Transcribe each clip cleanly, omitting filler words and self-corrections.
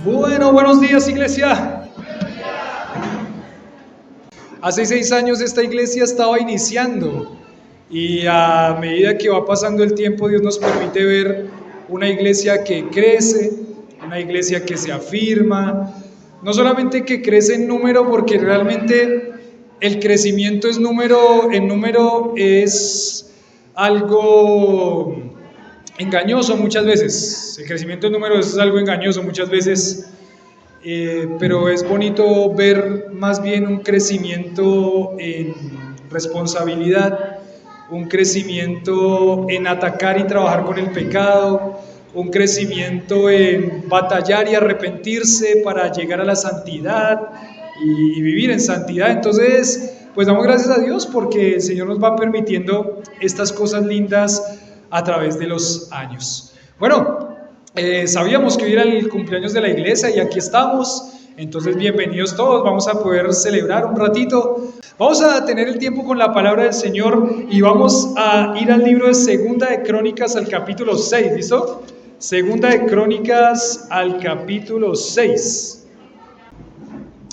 Bueno, buenos días, iglesia. Hace 6 años esta iglesia estaba iniciando y a medida que va pasando el tiempo, Dios nos permite ver una iglesia que crece, una iglesia que se afirma, no solamente que crece en número, porque realmente el crecimiento en número es algo engañoso muchas veces. El crecimiento en número es algo engañoso muchas veces, pero es bonito ver más bien un crecimiento en responsabilidad, un crecimiento en atacar y trabajar con el pecado, un crecimiento en batallar y arrepentirse para llegar a la santidad y vivir en santidad. Entonces, pues damos gracias a Dios porque el Señor nos va permitiendo estas cosas lindas a través de los años. Bueno, sabíamos que hoy era el cumpleaños de la iglesia y aquí estamos. Entonces, bienvenidos todos, vamos a poder celebrar un ratito. Vamos a tener el tiempo con la palabra del Señor y vamos a ir al libro de Segunda de Crónicas al capítulo 6, ¿listo? Segunda de Crónicas al capítulo 6.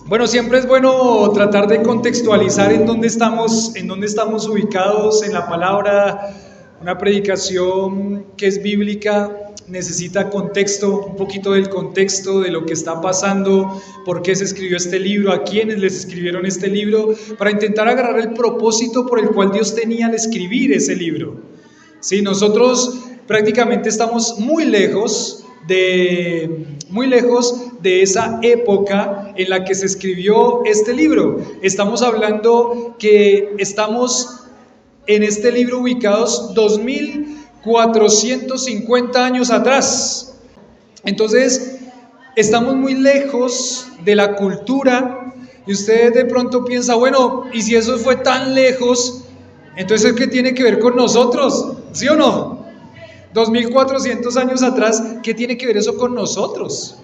Bueno, siempre es bueno tratar de contextualizar en dónde estamos ubicados en la palabra. Una predicación que es bíblica necesita contexto, un poquito del contexto de lo que está pasando, por qué se escribió este libro, a quiénes les escribieron este libro, para intentar agarrar el propósito por el cual Dios tenía al escribir ese libro. Sí, nosotros prácticamente estamos muy lejos de esa época en la que se escribió este libro. Estamos hablando que estamos en este libro ubicados 2450 años atrás. Entonces, estamos muy lejos de la cultura y usted de pronto piensa, bueno, y si eso fue tan lejos, entonces ¿qué tiene que ver con nosotros? ¿Sí o no? 2400 años atrás, ¿qué tiene que ver eso con nosotros?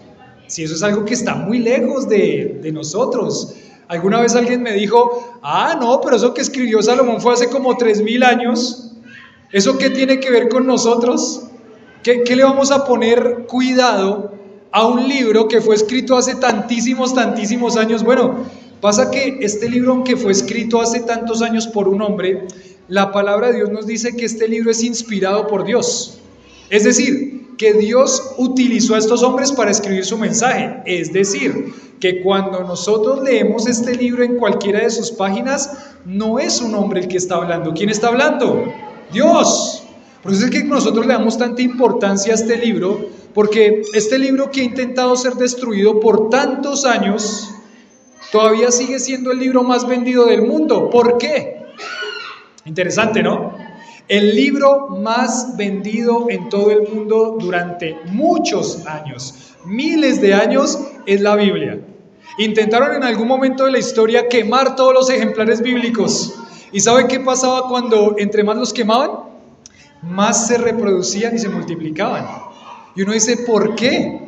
Si eso es algo que está muy lejos de nosotros. Alguna vez alguien me dijo, no, pero eso que escribió Salomón fue hace como 3000 años. ¿Eso qué tiene que ver con nosotros? ¿Qué le vamos a poner cuidado a un libro que fue escrito hace tantísimos años? Bueno, pasa que este libro, aunque fue escrito hace tantos años por un hombre, la palabra de Dios nos dice que este libro es inspirado por Dios. Es decir, que Dios utilizó a estos hombres para escribir su mensaje. Es decir, que cuando nosotros leemos este libro en cualquiera de sus páginas, no es un hombre el que está hablando. ¿Quién está hablando? Dios. Por eso es que nosotros le damos tanta importancia a este libro, porque este libro que ha intentado ser destruido por tantos años, todavía sigue siendo el libro más vendido del mundo. ¿Por qué? Interesante, ¿no? El libro más vendido en todo el mundo durante muchos años, miles de años, es la Biblia. Intentaron en algún momento de la historia quemar todos los ejemplares bíblicos. ¿Y sabe qué pasaba cuando entre más los quemaban? Más se reproducían y se multiplicaban. Y uno dice, ¿por qué?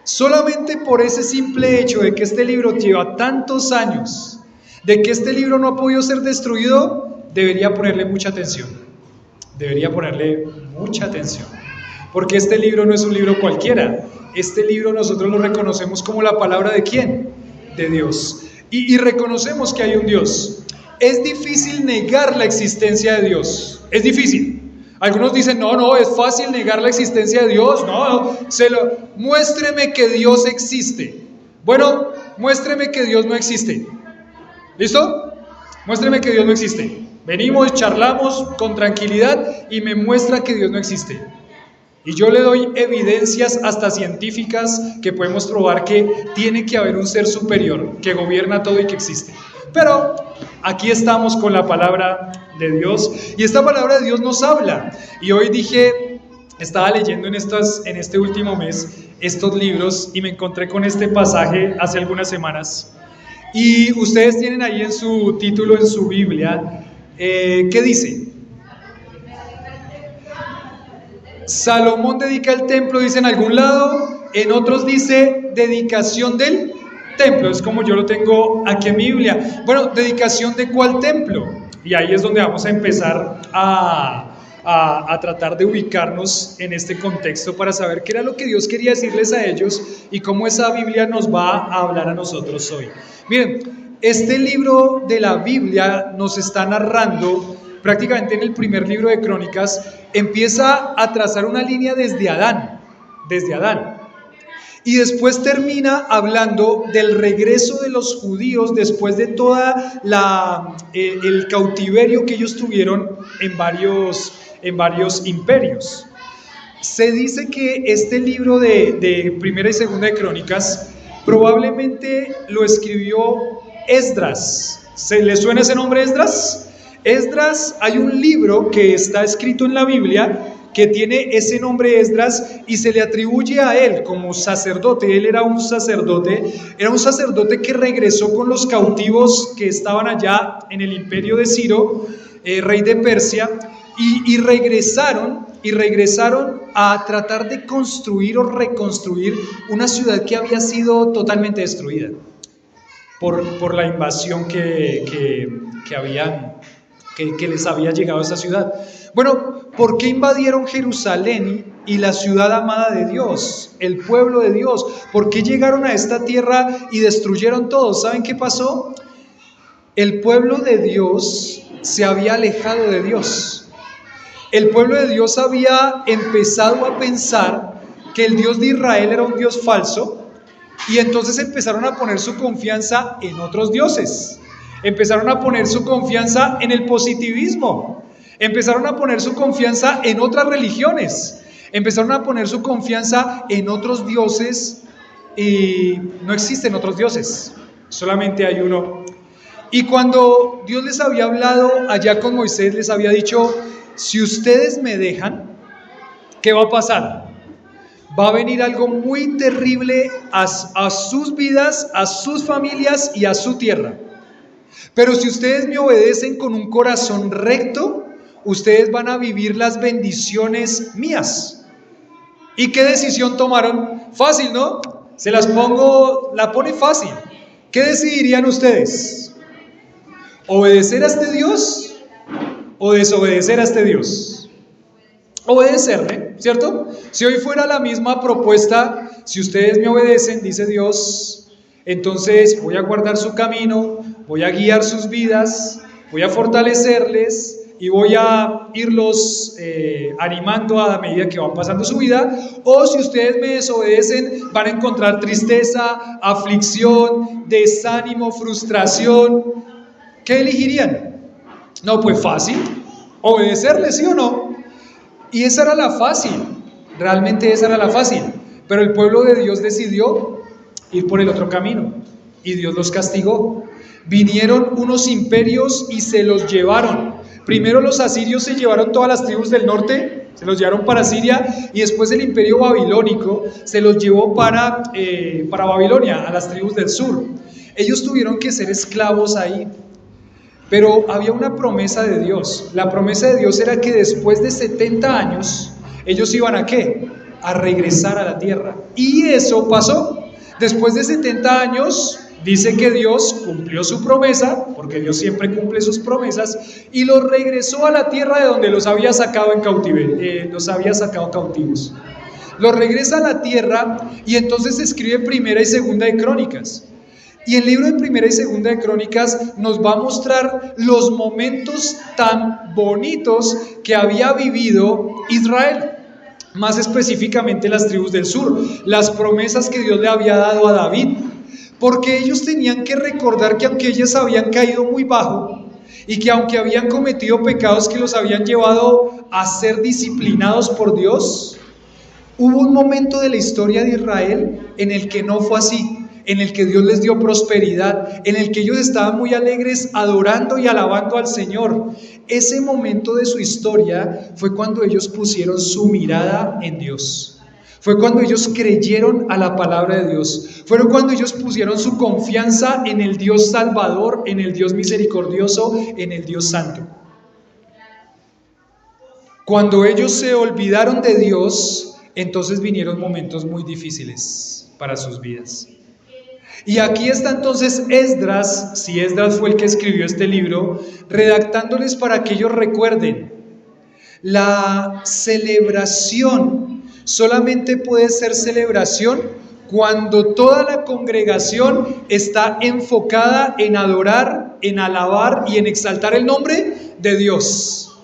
Solamente por ese simple hecho de que este libro lleva tantos años, de que este libro no ha podido ser destruido, debería ponerle mucha atención. Porque este libro no es un libro cualquiera. Este libro nosotros lo reconocemos como la palabra ¿de quién? De Dios. Y reconocemos que hay un Dios. Es difícil negar la existencia de Dios. Es difícil. Algunos dicen, no, es fácil negar la existencia de Dios. Muéstreme que Dios existe. Bueno, muéstreme que Dios no existe. ¿Listo? Muéstreme que Dios no existe. Venimos, charlamos con tranquilidad y me muestra que Dios no existe. Y yo le doy evidencias hasta científicas que podemos probar que tiene que haber un ser superior que gobierna todo y que existe. Pero aquí estamos con la palabra de Dios y esta palabra de Dios nos habla. Y hoy estaba leyendo en este último mes estos libros y me encontré con este pasaje hace algunas semanas. Y ustedes tienen ahí en su título, en su Biblia, ¿qué dice? Salomón dedica el templo, dice en algún lado, en otros dice dedicación del templo, es como yo lo tengo aquí en mi Biblia. Bueno, ¿dedicación de cuál templo? Y ahí es donde vamos a empezar a a tratar de ubicarnos en este contexto para saber qué era lo que Dios quería decirles a ellos y cómo esa Biblia nos va a hablar a nosotros hoy. Miren, este libro de la Biblia nos está narrando, prácticamente en el primer libro de Crónicas, empieza a trazar una línea desde Adán. Y después termina hablando del regreso de los judíos después de toda el cautiverio que ellos tuvieron en varios imperios. Se dice que este libro de Primera y Segunda de Crónicas probablemente lo escribió Esdras. ¿Se le suena ese nombre, Esdras? Esdras, hay un libro que está escrito en la Biblia que tiene ese nombre Esdras y se le atribuye a él como sacerdote. Él era un sacerdote que regresó con los cautivos que estaban allá en el imperio de Ciro, rey de Persia, y regresaron a tratar de construir o reconstruir una ciudad que había sido totalmente destruida por la invasión que les había llegado a esa ciudad. Bueno, ¿por qué invadieron Jerusalén y la ciudad amada de Dios, el pueblo de Dios? ¿Por qué llegaron a esta tierra y destruyeron todo? ¿Saben qué pasó? El pueblo de Dios se había alejado de Dios. El pueblo de Dios había empezado a pensar que el Dios de Israel era un Dios falso y entonces empezaron a poner su confianza en otros dioses. Empezaron a poner su confianza en el positivismo. Empezaron a poner su confianza en otras religiones. Empezaron a poner su confianza en otros dioses y no existen otros dioses. Solamente hay uno. Y cuando Dios les había hablado allá con Moisés, les había dicho, si ustedes me dejan, ¿qué va a pasar? Va a venir algo muy terrible a sus vidas, a sus familias y a su tierra. Pero si ustedes me obedecen con un corazón recto, ustedes van a vivir las bendiciones mías. ¿Y qué decisión tomaron? Fácil, ¿no? La pone fácil. ¿Qué decidirían ustedes? ¿Obedecer a este Dios o desobedecer a este Dios? Obedecerle, ¿cierto? Si hoy fuera la misma propuesta, si ustedes me obedecen, dice Dios, entonces voy a guardar su camino, voy a guiar sus vidas, voy a fortalecerles y voy a irlos animando a medida que van pasando su vida. O si ustedes me desobedecen, van a encontrar tristeza, aflicción, desánimo, frustración. ¿Qué elegirían? No, pues fácil, obedecerle, ¿sí o no? Y esa era la fácil, realmente esa era la fácil. Pero el pueblo de Dios decidió ir por el otro camino y Dios los castigó. Vinieron unos imperios y se los llevaron. Primero los asirios se llevaron todas las tribus del norte, se los llevaron para Siria, y después el imperio babilónico se los llevó para Babilonia, a las tribus del sur. Ellos tuvieron que ser esclavos ahí, pero había una promesa de Dios. La promesa de Dios era que después de 70 años, ellos iban ¿a qué? A regresar a la tierra. Y eso pasó. Después de 70 años, dice que Dios cumplió su promesa, porque Dios siempre cumple sus promesas, y los regresó a la tierra de donde los había sacado en cautiverio, los había sacado cautivos. Los regresa a la tierra y entonces escribe Primera y Segunda de Crónicas. Y el libro de Primera y Segunda de Crónicas nos va a mostrar los momentos tan bonitos que había vivido Israel. Más específicamente las tribus del sur, las promesas que Dios le había dado a David. Porque ellos tenían que recordar que aunque ellos habían caído muy bajo y que aunque habían cometido pecados que los habían llevado a ser disciplinados por Dios, hubo un momento de la historia de Israel en el que no fue así, en el que Dios les dio prosperidad, en el que ellos estaban muy alegres adorando y alabando al Señor. Ese momento de su historia fue cuando ellos pusieron su mirada en Dios. Fue cuando ellos creyeron a la palabra de Dios. Fueron cuando ellos pusieron su confianza en el Dios Salvador, en el Dios misericordioso, en el Dios Santo. Cuando ellos se olvidaron de Dios, entonces vinieron momentos muy difíciles para sus vidas. Y aquí está entonces Esdras, si Esdras fue el que escribió este libro, redactándoles para que ellos recuerden. La celebración solamente puede ser celebración cuando toda la congregación está enfocada en adorar, en alabar y en exaltar el nombre de Dios.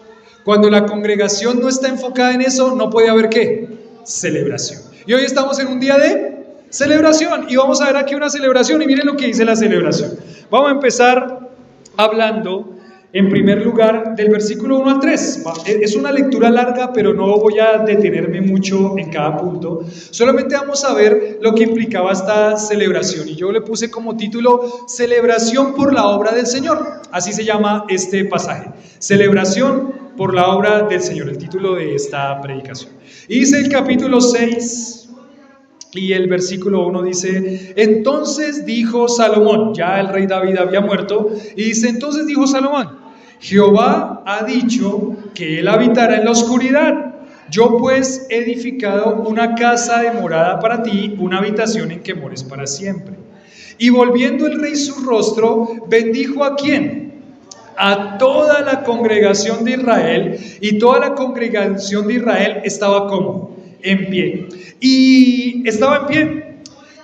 Cuando la congregación no está enfocada en eso, no puede haber ¿qué? Celebración. Y hoy estamos en un día de celebración y vamos a ver aquí una celebración y miren lo que dice la celebración. Vamos a empezar hablando en primer lugar del versículo 1 al 3. Es una lectura larga, pero no voy a detenerme mucho en cada punto. Solamente vamos a ver lo que implicaba esta celebración. Y yo le puse como título Celebración por la obra del Señor. Así se llama este pasaje. Celebración por la obra del Señor, el título de esta predicación. Y dice el capítulo 6 y el versículo 1 dice: entonces dijo Salomón, ya el rey David había muerto, y dice: entonces dijo Salomón, Jehová ha dicho que él habitará en la oscuridad. Yo pues he edificado una casa de morada para ti, una habitación en que mores para siempre. Y volviendo el rey su rostro, bendijo ¿a quién? A toda la congregación de Israel, y toda la congregación de Israel estaba como en pie. Y estaba en pie.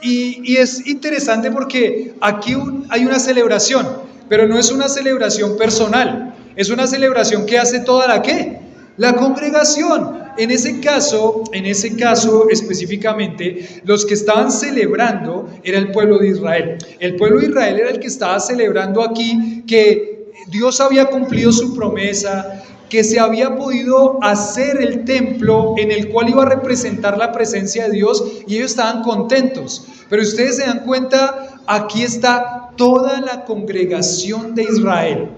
Y es interesante porque aquí hay una celebración, pero no es una celebración personal, es una celebración que hace toda la ¿qué? La congregación. En ese caso específicamente, los que estaban celebrando era el pueblo de Israel. El pueblo de Israel era el que estaba celebrando aquí que Dios había cumplido su promesa, que se había podido hacer el templo en el cual iba a representar la presencia de Dios, y ellos estaban contentos. Pero ustedes se dan cuenta, aquí está toda la congregación de Israel.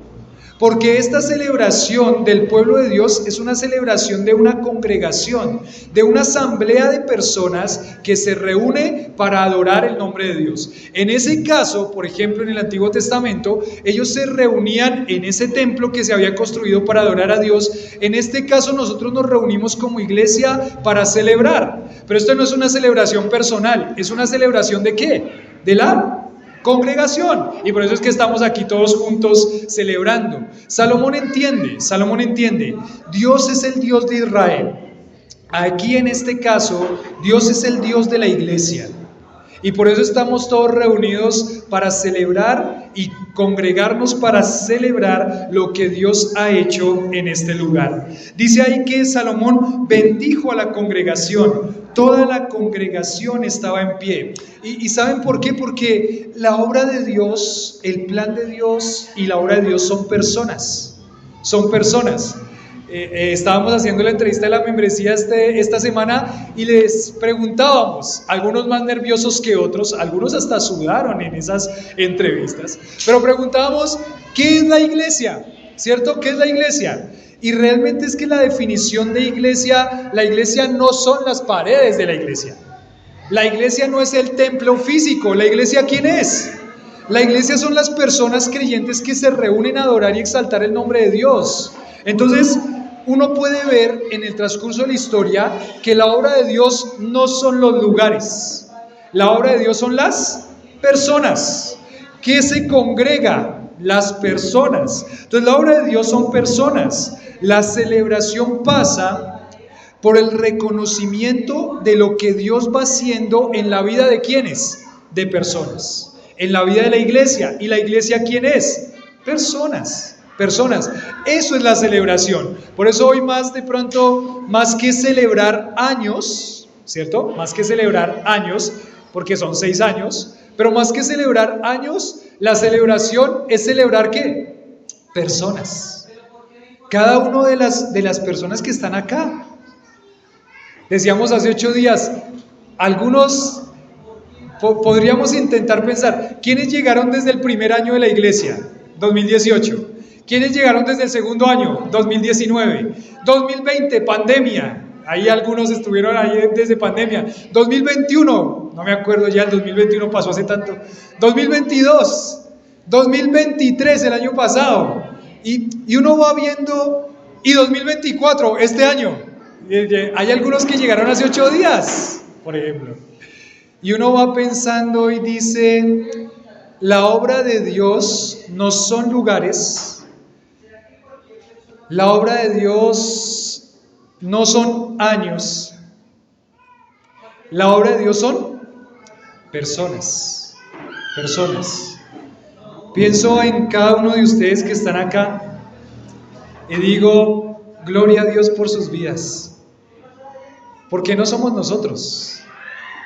Porque esta celebración del pueblo de Dios es una celebración de una congregación, de una asamblea de personas que se reúne para adorar el nombre de Dios. En ese caso, por ejemplo, en el Antiguo Testamento, ellos se reunían en ese templo que se había construido para adorar a Dios. En este caso, nosotros nos reunimos como iglesia para celebrar. Pero esto no es una celebración personal, es una celebración ¿de qué? De la congregación, y por eso es que estamos aquí todos juntos celebrando. Salomón entiende, Dios es el Dios de Israel. Aquí en este caso, Dios es el Dios de la iglesia. Y por eso estamos todos reunidos para celebrar y congregarnos para celebrar lo que Dios ha hecho en este lugar. Dice ahí que Salomón bendijo a la congregación. Toda la congregación estaba en pie. ¿Y saben por qué? Porque la obra de Dios, el plan de Dios y la obra de Dios son personas. Son personas. Estábamos haciendo la entrevista de la membresía esta semana y les preguntábamos, algunos más nerviosos que otros, algunos hasta sudaron en esas entrevistas, pero preguntábamos, ¿qué es la iglesia? ¿Cierto? ¿Qué es la iglesia? Y realmente es que la definición de iglesia, la iglesia no son las paredes de la iglesia. La iglesia no es el templo físico. ¿La iglesia quién es? La iglesia son las personas creyentes que se reúnen a adorar y exaltar el nombre de Dios. Entonces, uno puede ver en el transcurso de la historia que la obra de Dios no son los lugares. La obra de Dios son las personas que se congregan, las personas. Entonces, la obra de Dios son personas. La celebración pasa por el reconocimiento de lo que Dios va haciendo en la vida de ¿quiénes? De personas. En la vida de la iglesia. ¿Y la iglesia quién es? Personas. Eso es la celebración. Por eso hoy más que celebrar años, ¿cierto? Más que celebrar años, porque son 6 años, pero más que celebrar años, la celebración es celebrar ¿qué? Personas. Cada una de las personas que están acá. Decíamos hace 8 días, algunos podríamos intentar pensar, ¿quiénes llegaron desde el primer año de la iglesia? 2018. ¿Quiénes llegaron desde el segundo año? 2019. 2020, pandemia. Ahí algunos estuvieron ahí desde pandemia. 2021, no me acuerdo ya, el 2021 pasó hace tanto. 2022, 2023, el año pasado. Y uno va viendo, y 2024, este año. Hay algunos que llegaron hace 8 días, por ejemplo. Y uno va pensando y dice, la obra de Dios no son lugares. La obra de Dios no son años. La obra de Dios son personas. Personas. Pienso en cada uno de ustedes que están acá y digo, gloria a Dios por sus vidas. Porque no somos nosotros.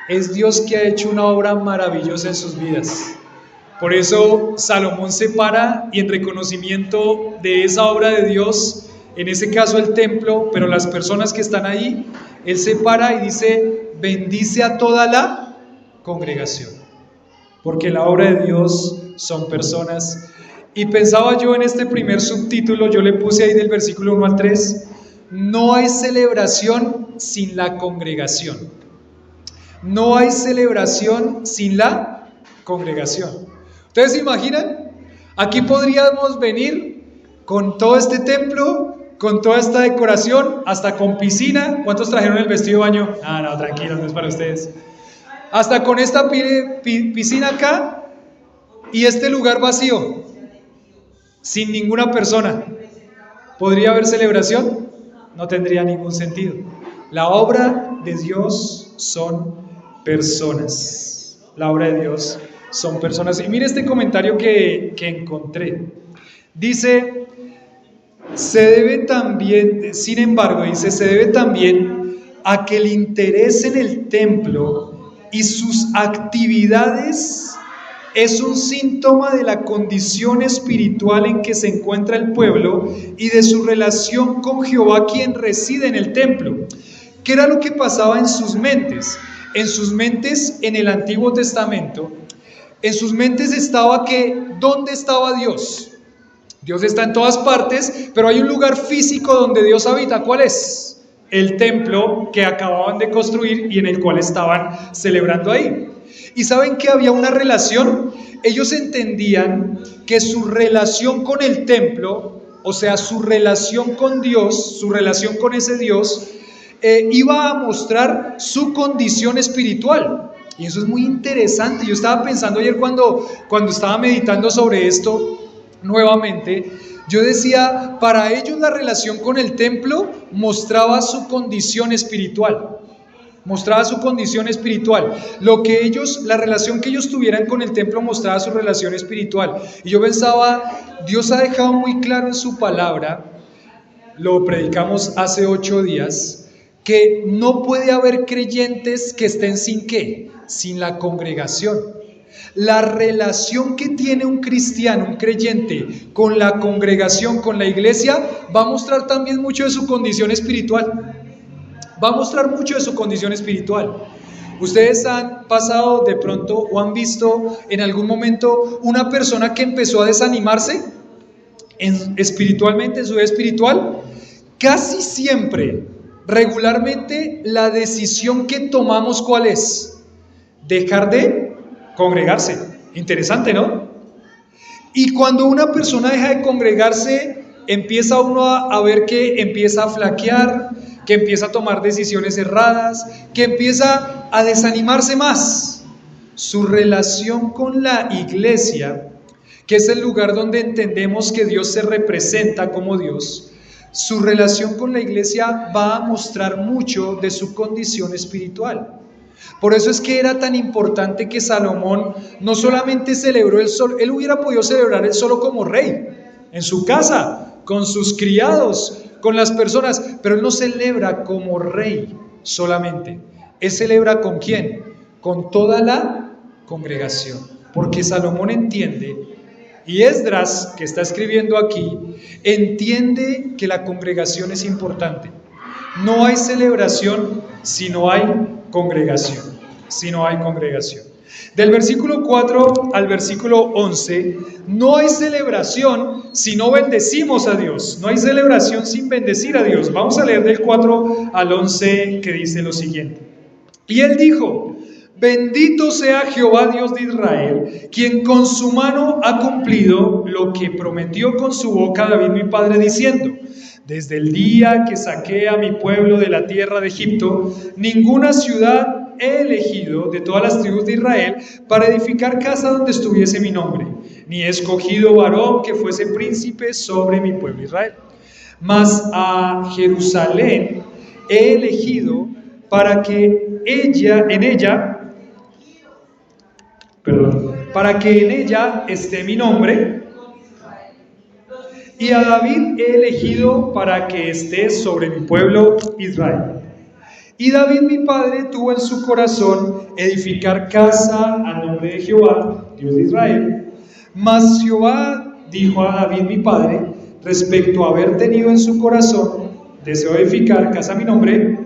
Es Dios que ha hecho una obra maravillosa en sus vidas. Por eso Salomón se para y en reconocimiento de esa obra de Dios, en ese caso el templo, pero las personas que están ahí, él se para y dice, bendice a toda la congregación. Porque la obra de Dios son personas. Y pensaba yo en este primer subtítulo, yo le puse ahí del versículo 1 al 3, no hay celebración sin la congregación. No hay celebración sin la congregación. ¿Ustedes se imaginan? Aquí podríamos venir con todo este templo, con toda esta decoración, hasta con piscina. ¿Cuántos trajeron el vestido de baño? Ah, no, tranquilos, no es para ustedes. Hasta con esta piscina acá y este lugar vacío, sin ninguna persona. ¿Podría haber celebración? No tendría ningún sentido. La obra de Dios son personas. La obra de Dios son personas. Y mire este comentario que encontré. Dice, se debe también, sin embargo, dice, se debe también a que el interés en el templo y sus actividades es un síntoma de la condición espiritual en que se encuentra el pueblo y de su relación con Jehová, quien reside en el templo. ¿Qué era lo que pasaba en sus mentes? En sus mentes, en el Antiguo Testamento, en sus mentes estaba que, ¿dónde estaba Dios? Dios está en todas partes, pero hay un lugar físico donde Dios habita. ¿Cuál es? El templo que acababan de construir y en el cual estaban celebrando ahí. Y saben que había una relación. Ellos entendían que su relación con el templo, o sea, su relación con Dios, su relación con ese Dios, iba a mostrar su condición espiritual. Y eso es muy interesante. Yo estaba pensando ayer cuando estaba meditando sobre esto nuevamente, yo decía, para ellos la relación con el templo mostraba su condición espiritual. Mostraba su condición espiritual. La relación que ellos tuvieran con el templo mostraba su relación espiritual. Y yo pensaba, Dios ha dejado muy claro en su palabra, lo predicamos hace 8 días, que no puede haber creyentes que estén sin ¿qué? Sin la congregación. La relación que tiene un cristiano, un creyente, con la congregación, con la iglesia, va a mostrar también mucho de su condición espiritual. Va a mostrar mucho de su condición espiritual. Ustedes han pasado de pronto o han visto en algún momento una persona que empezó a desanimarse espiritualmente, en su vida espiritual. Casi siempre, regularmente, la decisión que tomamos, ¿cuál es? Dejar de congregarse. Interesante, ¿no? Y cuando una persona deja de congregarse, empieza uno a ver que empieza a flaquear, que empieza a tomar decisiones erradas, que empieza a desanimarse más. Su relación con la iglesia, que es el lugar donde entendemos que Dios se representa como Dios, su relación con la iglesia va a mostrar mucho de su condición espiritual. Por eso es que era tan importante que Salomón no solamente celebró el sol, él hubiera podido celebrar el solo como rey, en su casa, con sus criados, con las personas, pero él no celebra como rey solamente. Él celebra ¿con quién? Con toda la congregación. Porque Salomón entiende, y Esdras, que está escribiendo aquí, entiende que la congregación es importante. No hay celebración si no hay congregación. Si no hay congregación. Del versículo 4 al versículo 11, no hay celebración si no bendecimos a Dios. No hay celebración sin bendecir a Dios. Vamos a leer del 4 al 11 que dice lo siguiente. Y él dijo, bendito sea Jehová Dios de Israel, quien con su mano ha cumplido lo que prometió con su boca David mi padre, diciendo, desde el día que saqué a mi pueblo de la tierra de Egipto, ninguna ciudad he elegido de todas las tribus de Israel para edificar casa donde estuviese mi nombre, ni he escogido varón que fuese príncipe sobre mi pueblo Israel. Mas a Jerusalén he elegido para que para que en ella esté mi nombre, y a David he elegido para que esté sobre mi pueblo Israel. Y David mi padre tuvo en su corazón edificar casa al nombre de Jehová, Dios de Israel. Mas Jehová dijo a David mi padre, respecto a haber tenido en su corazón deseo de edificar casa a mi nombre: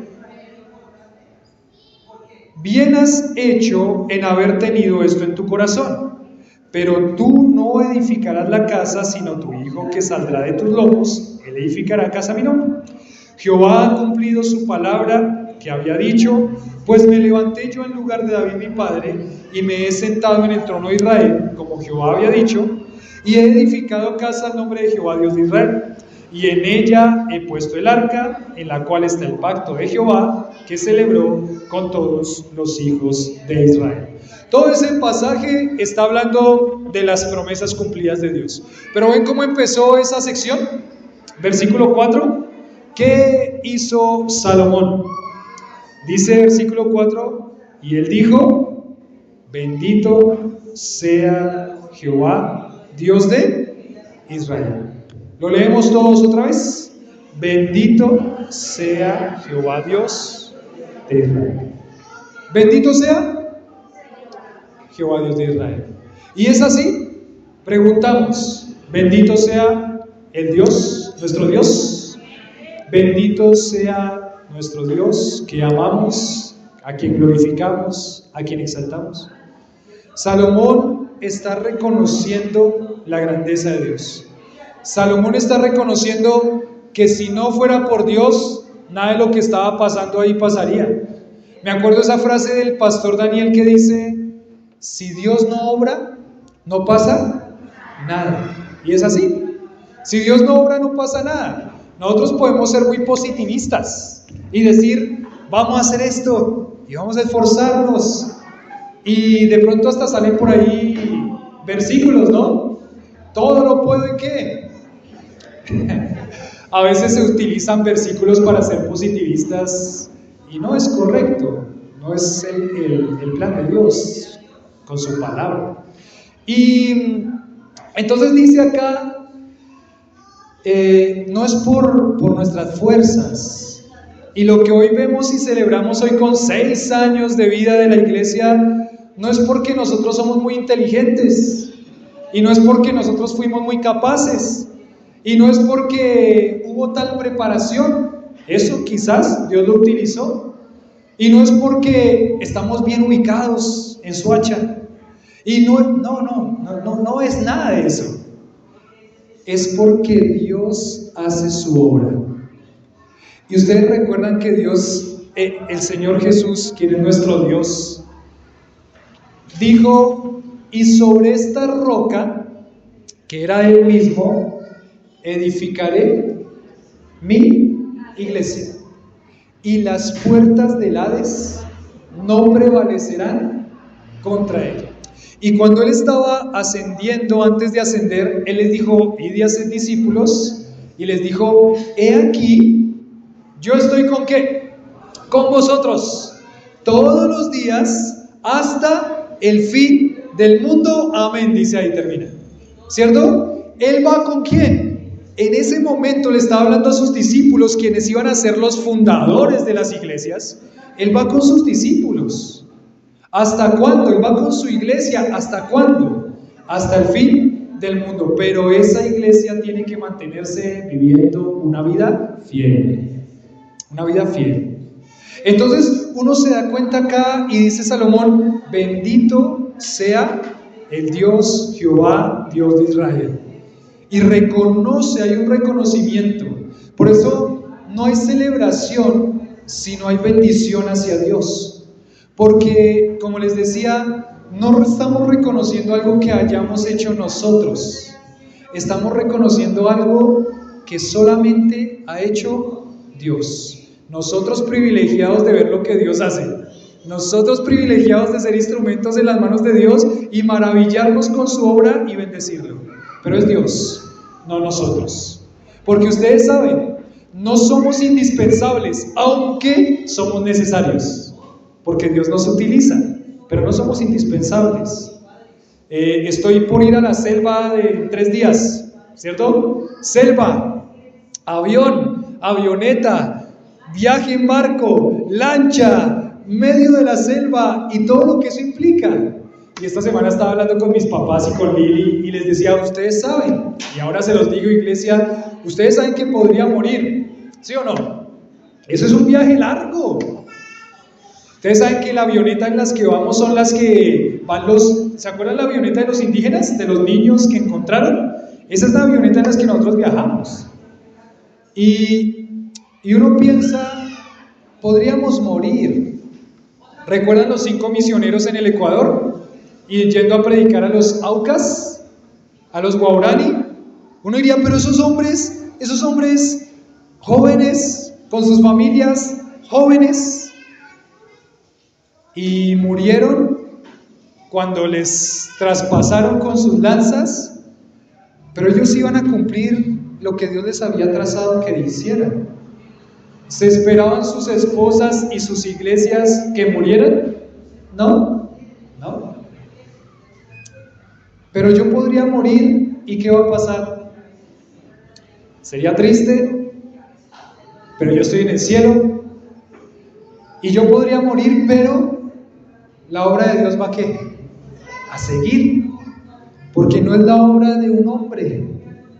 bien has hecho en haber tenido esto en tu corazón, pero tú no edificarás la casa, sino tu hijo que saldrá de tus lomos, él edificará casa a mi nombre. Jehová ha cumplido su palabra que había dicho, pues me levanté yo en lugar de David mi padre, y me he sentado en el trono de Israel, como Jehová había dicho, y he edificado casa al nombre de Jehová Dios de Israel, y en ella he puesto el arca, en la cual está el pacto de Jehová, que celebró con todos los hijos de Israel. Todo ese pasaje está hablando de las promesas cumplidas de Dios. Pero ¿ven cómo empezó esa sección? Versículo 4. ¿Qué hizo Salomón? Dice versículo 4, y él dijo: bendito sea Jehová, Dios de Israel. ¿Lo leemos todos otra vez? Bendito sea Jehová, Dios de Israel. Bendito sea Jehová, Dios de Israel. Y es así, preguntamos: bendito sea el Dios, nuestro Dios. Bendito sea nuestro Dios que amamos, a quien glorificamos, a quien exaltamos. Salomón está reconociendo la grandeza de Dios. Salomón está reconociendo que si no fuera por Dios, nada de lo que estaba pasando ahí pasaría. Me acuerdo esa frase del pastor Daniel que dice: si Dios no obra, no pasa nada. Y es así. Si Dios no obra, no pasa nada. Nosotros podemos ser muy positivistas y decir: vamos a hacer esto y vamos a esforzarnos, y de pronto hasta salen por ahí versículos, ¿no? Todo lo puedo en ¿qué? A veces se utilizan versículos para ser positivistas y no es correcto, no es el plan de Dios con su palabra. Y entonces dice acá, no es por nuestras fuerzas. Y lo que hoy vemos y celebramos hoy con 6 años de vida de la iglesia, no es porque nosotros somos muy inteligentes, y no es porque nosotros fuimos muy capaces, y no es porque hubo tal preparación. Eso quizás Dios lo utilizó, y no es porque estamos bien ubicados en Soacha, y no es nada de eso. Es porque Dios hace su obra. Y ustedes recuerdan que Dios, el Señor Jesús, quien es nuestro Dios, dijo: y sobre esta roca, que era Él mismo, edificaré mi iglesia, y las puertas del Hades no prevalecerán contra ella. Y cuando Él estaba ascendiendo, antes de ascender, Él les dijo: id y haced discípulos, y les dijo: he aquí, yo estoy ¿con qué? Con vosotros todos los días hasta el fin del mundo. Amén, dice ahí, termina, ¿cierto? Él va ¿con quién? En ese momento le estaba hablando a sus discípulos, quienes iban a ser los fundadores de las iglesias. Él va con sus discípulos. ¿Hasta cuándo? Él va con su iglesia. ¿Hasta cuándo? Hasta el fin del mundo. Pero esa iglesia tiene que mantenerse viviendo una vida fiel. Una vida fiel. Entonces uno se da cuenta acá y dice Salomón: bendito sea el Dios Jehová, Dios de Israel. Y reconoce, hay un reconocimiento. Por eso no hay celebración si no hay bendición hacia Dios. Porque, como les decía, no estamos reconociendo algo que hayamos hecho nosotros. Estamos reconociendo algo que solamente ha hecho Dios. Nosotros privilegiados de ver lo que Dios hace. Nosotros privilegiados de ser instrumentos en las manos de Dios y maravillarnos con su obra y bendecirlo. Pero es Dios, no nosotros. Porque ustedes saben, No somos indispensables, aunque somos necesarios, porque Dios nos utiliza, pero no somos indispensables. Estoy por ir a la selva de 3 días, ¿cierto? Selva, avión, avioneta, viaje en barco, lancha, medio de la selva y todo lo que eso implica. Y esta semana estaba hablando con mis papás y con Lili y les decía, ustedes saben, y ahora se los digo, iglesia, ustedes saben que podría morir, ¿sí o no? Eso es un viaje largo. Ustedes saben que la avioneta en las que vamos son las que van ¿se acuerdan la avioneta de los indígenas, de los niños que encontraron? Esa es la avioneta en las que nosotros viajamos. Y uno piensa, podríamos morir. ¿Recuerdan los 5 misioneros en el Ecuador? Y yendo a predicar a los Aucas, a los Guaurani. Uno diría, pero esos hombres jóvenes, con sus familias, jóvenes, y murieron cuando les traspasaron con sus lanzas, pero ellos iban a cumplir lo que Dios les había trazado que hicieran. ¿Se esperaban sus esposas y sus iglesias que murieran? No. Pero yo podría morir, ¿y qué va a pasar? Sería triste, pero yo estoy en el cielo, y yo podría morir, pero la obra de Dios va a seguir, porque no es la obra de un hombre,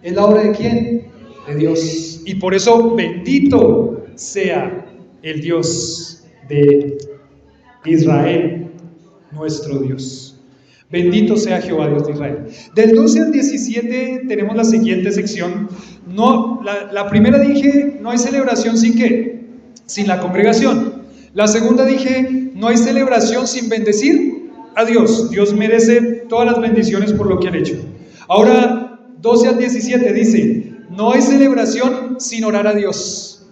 es la obra de ¿quién? De Dios. Y por eso bendito sea el Dios de Israel, nuestro Dios. Bendito sea Jehová, Dios de Israel. Del 12 al 17 tenemos la siguiente sección. La primera dije, no hay celebración sin ¿qué? Sin la congregación. La segunda dije, no hay celebración sin bendecir a Dios. Dios merece todas las bendiciones por lo que han hecho. Ahora, 12 al 17 dice, no hay celebración sin orar a Dios.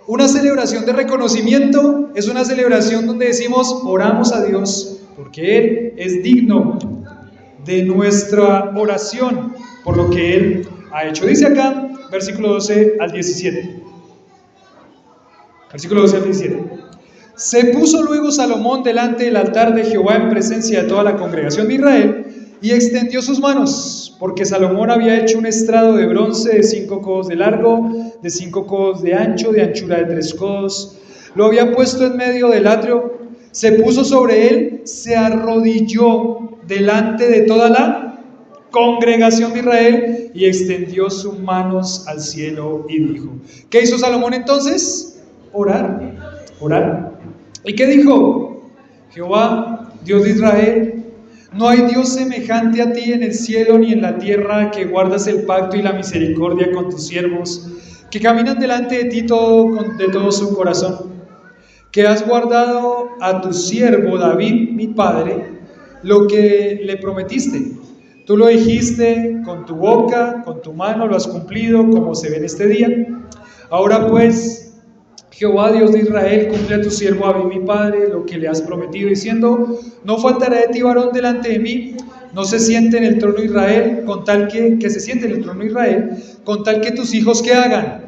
Una celebración de reconocimiento es una celebración donde decimos, oramos a Dios, porque Él es digno de nuestra oración por lo que Él ha hecho. Dice acá, versículo 12 al 17. Versículo 12 al 17. Se puso luego Salomón delante del altar de Jehová en presencia de toda la congregación de Israel y extendió sus manos, porque Salomón había hecho un estrado de bronce de 5 codos de largo, de 5 codos de ancho, de anchura de 3 codos. Lo había puesto en medio del atrio. Se puso sobre él, se arrodilló delante de toda la congregación de Israel y extendió sus manos al cielo y dijo. ¿Qué hizo Salomón entonces? Orar. ¿Y qué dijo? Jehová, Dios de Israel, no hay Dios semejante a ti en el cielo ni en la tierra, que guardas el pacto y la misericordia con tus siervos, que caminan delante de ti de todo su corazón. Que has guardado a tu siervo David, mi padre, lo que le prometiste. Tú lo dijiste con tu boca, con tu mano lo has cumplido, como se ve en este día. Ahora pues, Jehová Dios de Israel, cumple a tu siervo David, mi padre, lo que le has prometido, diciendo, no faltará de ti varón delante de mí, no se siente en el trono de Israel, con tal que se siente en el trono de Israel, con tal que tus hijos ¿qué hagan?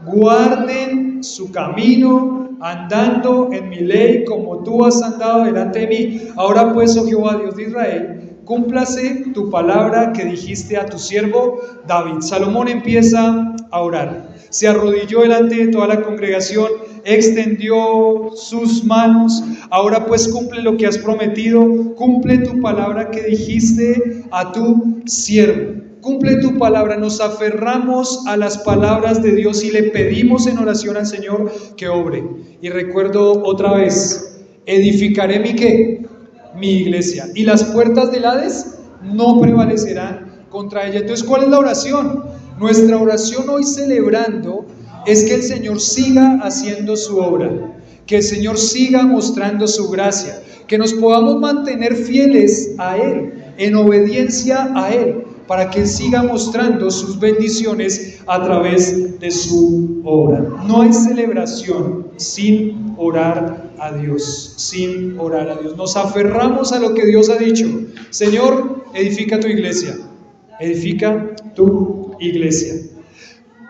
Guarden su camino, andando en mi ley como tú has andado delante de mí. Ahora pues, oh Jehová Dios de Israel, cúmplase tu palabra que dijiste a tu siervo David. Salomón empieza a orar, se arrodilló delante de toda la congregación, extendió sus manos. Ahora pues cumple lo que has prometido, cumple tu palabra que dijiste a tu siervo. Cumple tu palabra. Nos aferramos a las palabras de Dios y le pedimos en oración al Señor que obre. Y recuerdo otra vez, edificaré mi iglesia, y las puertas del Hades no prevalecerán contra ella. Entonces, ¿cuál es la oración? Nuestra oración hoy celebrando es que el Señor siga haciendo su obra, que el Señor siga mostrando su gracia, que nos podamos mantener fieles a Él, en obediencia a Él, para que Él siga mostrando sus bendiciones a través de su obra. No hay celebración sin orar a Dios, sin orar a Dios. Nos aferramos a lo que Dios ha dicho. Señor, edifica tu iglesia, edifica tu iglesia.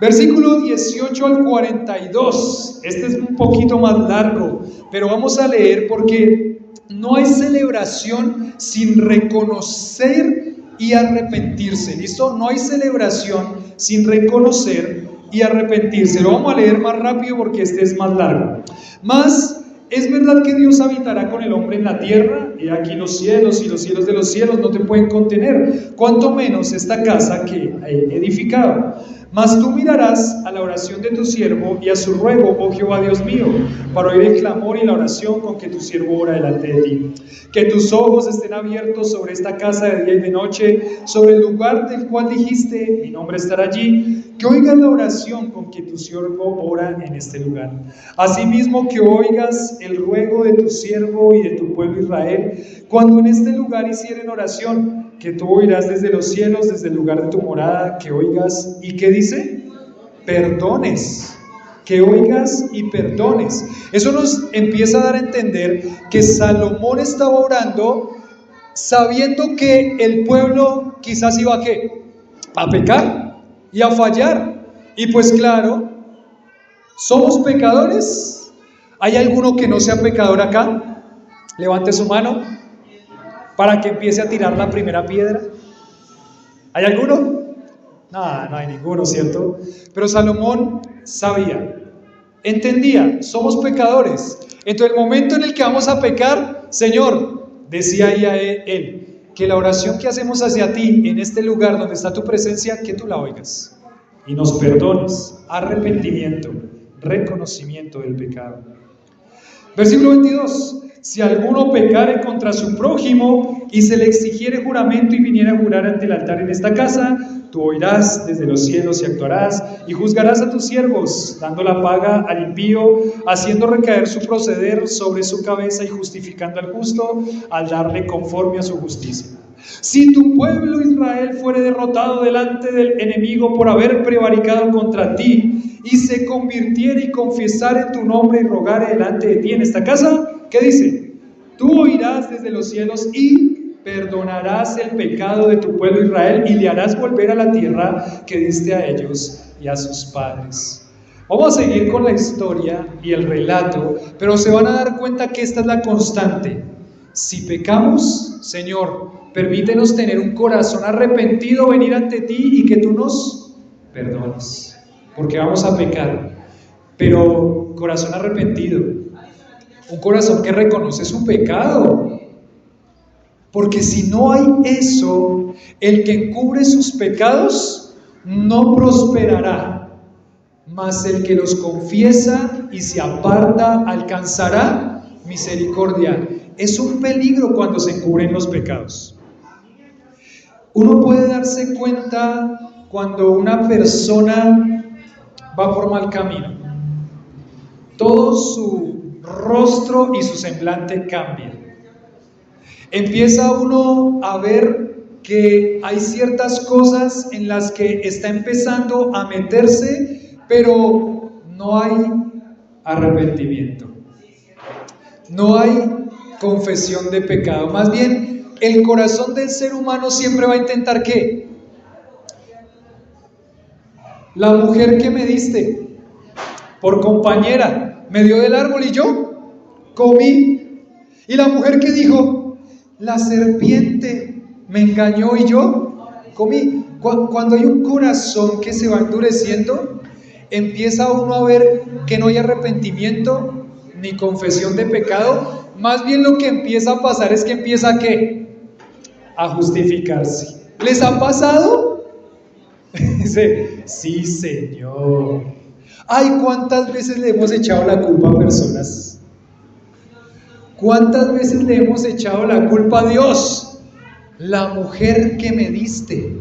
Versículo 18 al 42. Este es un poquito más largo, pero vamos a leer porque no hay celebración sin reconocer y arrepentirse. ¿Listo? No hay celebración sin reconocer y arrepentirse. Lo vamos a leer más rápido porque este es más largo. Más, es verdad que Dios habitará con el hombre en la tierra, y aquí los cielos y los cielos de los cielos no te pueden contener, cuanto menos esta casa que he edificado. Mas tú mirarás a la oración de tu siervo y a su ruego, oh Jehová Dios mío, para oír el clamor y la oración con que tu siervo ora delante de ti. Que tus ojos estén abiertos sobre esta casa de día y de noche, sobre el lugar del cual dijiste, mi nombre estará allí. Que oigas la oración con que tu siervo ora en este lugar. Asimismo que oigas el ruego de tu siervo y de tu pueblo Israel, cuando en este lugar hicieren oración, que tú oirás desde los cielos, desde el lugar de tu morada, que oigas, ¿y qué dice? Perdones, que oigas y perdones. Eso nos empieza a dar a entender que Salomón estaba orando sabiendo que el pueblo quizás iba a ¿qué? A pecar y a fallar. Y pues claro, ¿somos pecadores? ¿Hay alguno que no sea pecador acá? Levante su mano para que empiece a tirar la primera piedra. ¿Hay alguno? No hay ninguno, ¿cierto? Pero Salomón sabía, entendía, somos pecadores. Entonces el momento en el que vamos a pecar, Señor, decía ahí a él, que la oración que hacemos hacia ti en este lugar donde está tu presencia, que tú la oigas y nos perdones. Arrepentimiento, reconocimiento del pecado. Versículo 22. Si alguno pecare contra su prójimo y se le exigiere juramento y viniera a jurar ante el altar en esta casa, tú oirás desde los cielos y actuarás y juzgarás a tus siervos, dando la paga al impío, haciendo recaer su proceder sobre su cabeza y justificando al justo al darle conforme a su justicia. Si tu pueblo Israel fuere derrotado delante del enemigo por haber prevaricado contra ti y se convirtiere y confesare en tu nombre y rogare delante de ti en esta casa, ¿qué dice? Tú oirás desde los cielos y perdonarás el pecado de tu pueblo Israel y le harás volver a la tierra que diste a ellos y a sus padres. Vamos a seguir con la historia y el relato, pero se van a dar cuenta que esta es la constante. Si pecamos, Señor, permítenos tener un corazón arrepentido, venir ante ti y que tú nos perdones, porque vamos a pecar, pero corazón arrepentido, un corazón que reconoce su pecado, porque si no hay eso, el que encubre sus pecados no prosperará, mas el que los confiesa y se aparta alcanzará misericordia. Es un peligro cuando se encubren los pecados. Uno puede darse cuenta cuando una persona va por mal camino. Todo su rostro y su semblante cambia. Empieza uno a ver que hay ciertas cosas en las que está empezando a meterse, pero no hay arrepentimiento. No hay confesión de pecado. Más bien, el corazón del ser humano siempre va a intentar ¿qué? La mujer que me diste por compañera me dio del árbol y yo comí. Y la mujer que dijo, la serpiente me engañó y yo comí. Cuando hay un corazón que se va endureciendo, empieza uno a ver que no hay arrepentimiento ni confesión de pecado. Más bien lo que empieza a pasar es que empieza ¿a qué? A justificarse. ¿Les ha pasado? Dice, sí, Señor. Ay, ¿cuántas veces le hemos echado la culpa a personas? ¿Cuántas veces le hemos echado la culpa a Dios? La mujer que me diste.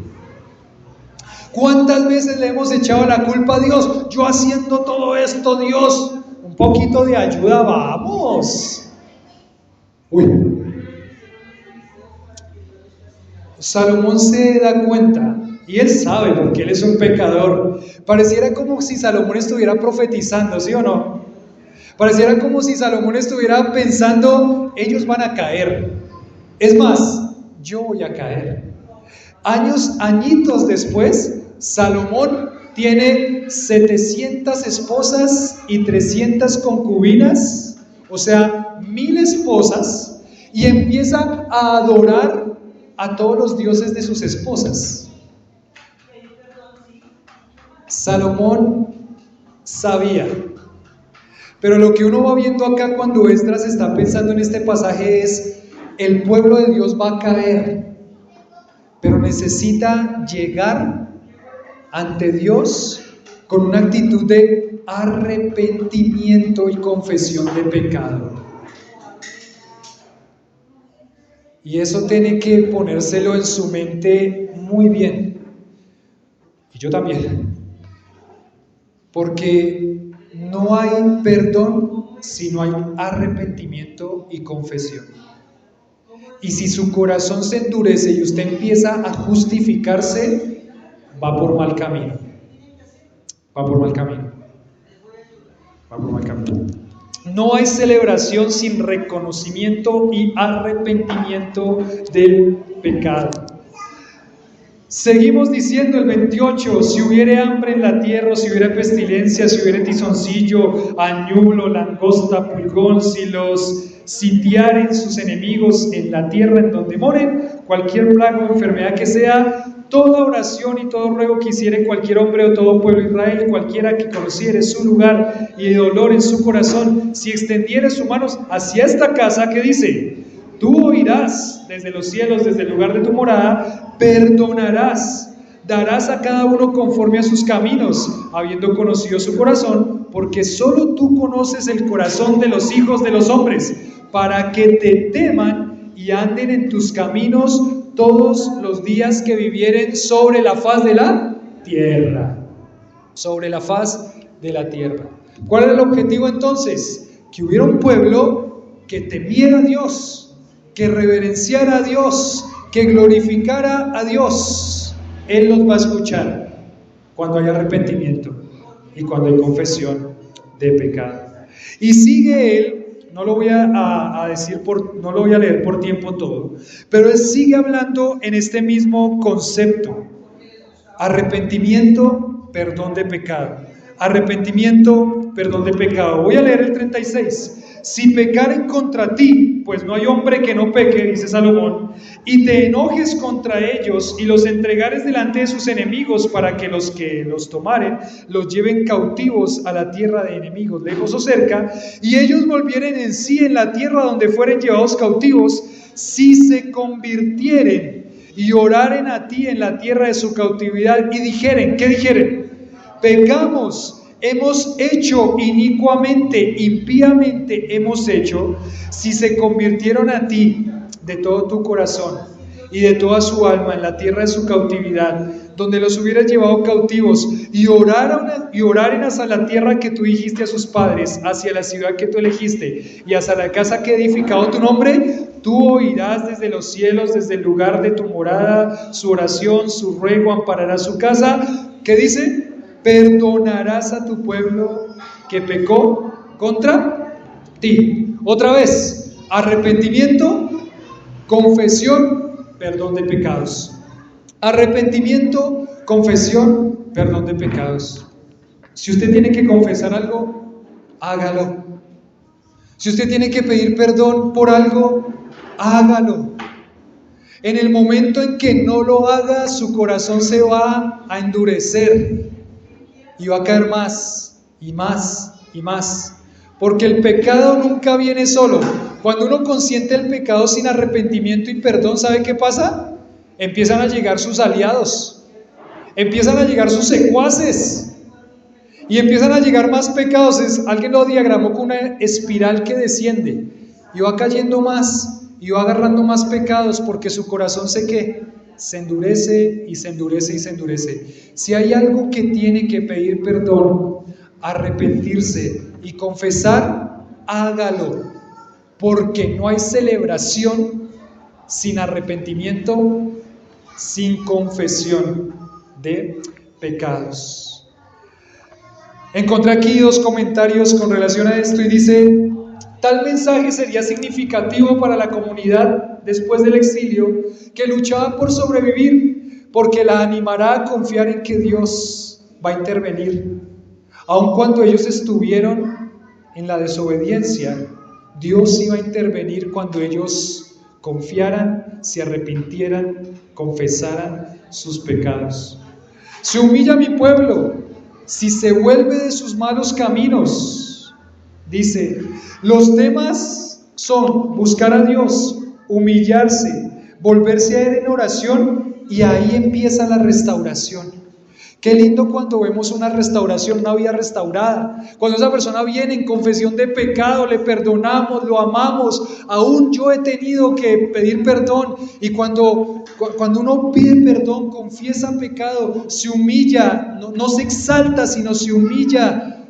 ¿Cuántas veces le hemos echado la culpa a Dios? Yo haciendo todo esto, Dios, un poquito de ayuda, vamos. Uy. Salomón se da cuenta, y él sabe porque él es un pecador. Pareciera como si Salomón estuviera profetizando, ¿sí o no? Pareciera como si Salomón estuviera pensando, ellos van a caer. Es más, yo voy a caer. Añitos después, Salomón tiene 700 esposas y 300 concubinas, o sea, 1000 esposas, y empieza a adorar a todos los dioses de sus esposas. Salomón sabía, pero lo que uno va viendo acá cuando Esdras está pensando en este pasaje es: el pueblo de Dios va a caer, pero necesita llegar ante Dios con una actitud de arrepentimiento y confesión de pecado. Y eso tiene que ponérselo en su mente muy bien. Y yo también. Porque no hay perdón si no hay arrepentimiento y confesión. Y si su corazón se endurece y usted empieza a justificarse, va por mal camino. Va por mal camino. Va por mal camino. No hay celebración sin reconocimiento y arrepentimiento del pecado. Seguimos diciendo el 28: si hubiere hambre en la tierra, o si hubiere pestilencia, si hubiere tizoncillo, añulo, langosta, pulgón, si los sitiaren sus enemigos en la tierra en donde moren, cualquier plaga o enfermedad que sea, toda oración y todo ruego que hiciere cualquier hombre o todo pueblo de Israel, cualquiera que conociere su lugar y de dolor en su corazón, si extendiere sus manos hacia esta casa, que dice: tú oirás desde los cielos, desde el lugar de tu morada, perdonarás, darás a cada uno conforme a sus caminos, habiendo conocido su corazón, porque solo tú conoces el corazón de los hijos de los hombres, para que te teman y anden en tus caminos todos los días que vivieren sobre la faz de la tierra. Sobre la faz de la tierra. ¿Cuál era el objetivo entonces? Que hubiera un pueblo que temiera a Dios, que reverenciara a Dios, que glorificara a Dios. Él los va a escuchar cuando hay arrepentimiento y cuando hay confesión de pecado. Y sigue él, no lo voy no lo voy a leer por tiempo todo, pero él sigue hablando en este mismo concepto: arrepentimiento, perdón de pecado. Arrepentimiento, perdón de pecado. Voy a leer el 36. Si pecaren contra ti, pues no hay hombre que no peque, dice Salomón, y te enojes contra ellos y los entregares delante de sus enemigos, para que los tomaren los lleven cautivos a la tierra de enemigos, lejos o cerca, y ellos volvieren en sí en la tierra donde fueren llevados cautivos, si se convirtieren y oraren a ti en la tierra de su cautividad y dijeren, ¿qué dijeren? Pecamos, hemos hecho inicuamente, impíamente hemos hecho. Si se convirtieron a ti de todo tu corazón y de toda su alma en la tierra de su cautividad, donde los hubieras llevado cautivos, y oraren hacia la tierra que tú dijiste a sus padres, hacia la ciudad que tú elegiste y hacia la casa que he edificado tu nombre, tú oirás desde los cielos, desde el lugar de tu morada, su oración, su ruego, ampararás su casa. ¿Qué dice? Perdonarás a tu pueblo que pecó contra ti. Otra vez, arrepentimiento, confesión, perdón de pecados. Arrepentimiento, confesión, perdón de pecados. Si usted tiene que confesar algo, hágalo. Si usted tiene que pedir perdón por algo, hágalo. En el momento en que no lo haga, su corazón se va a endurecer y va a caer más y más y más. Porque el pecado nunca viene solo. Cuando uno consiente el pecado sin arrepentimiento y perdón, ¿sabe qué pasa? Empiezan a llegar sus aliados, empiezan a llegar sus secuaces y empiezan a llegar más pecados. Alguien lo diagramó con una espiral que desciende y va cayendo más y va agarrando más pecados, porque su corazón se endurece y se endurece y se endurece. Si hay algo que tiene que pedir perdón, arrepentirse y confesar, hágalo, porque no hay celebración sin arrepentimiento, sin confesión de pecados. Encontré aquí 2 comentarios con relación a esto y dice: tal mensaje sería significativo para la comunidad después del exilio, que luchaba por sobrevivir, porque la animará a confiar en que Dios va a intervenir. Aun cuando ellos estuvieron en la desobediencia, Dios iba a intervenir cuando ellos confiaran, se arrepintieran, confesaran sus pecados. Se humilla mi pueblo, si se vuelve de sus malos caminos. Dice, los temas son buscar a Dios, humillarse, volverse a Él en oración, y ahí empieza la restauración. Qué lindo cuando vemos una restauración, una vida restaurada. Cuando esa persona viene en confesión de pecado, le perdonamos, lo amamos. Aún yo he tenido que pedir perdón. Y cuando uno pide perdón, confiesa pecado, se humilla, no se exalta, sino se humilla,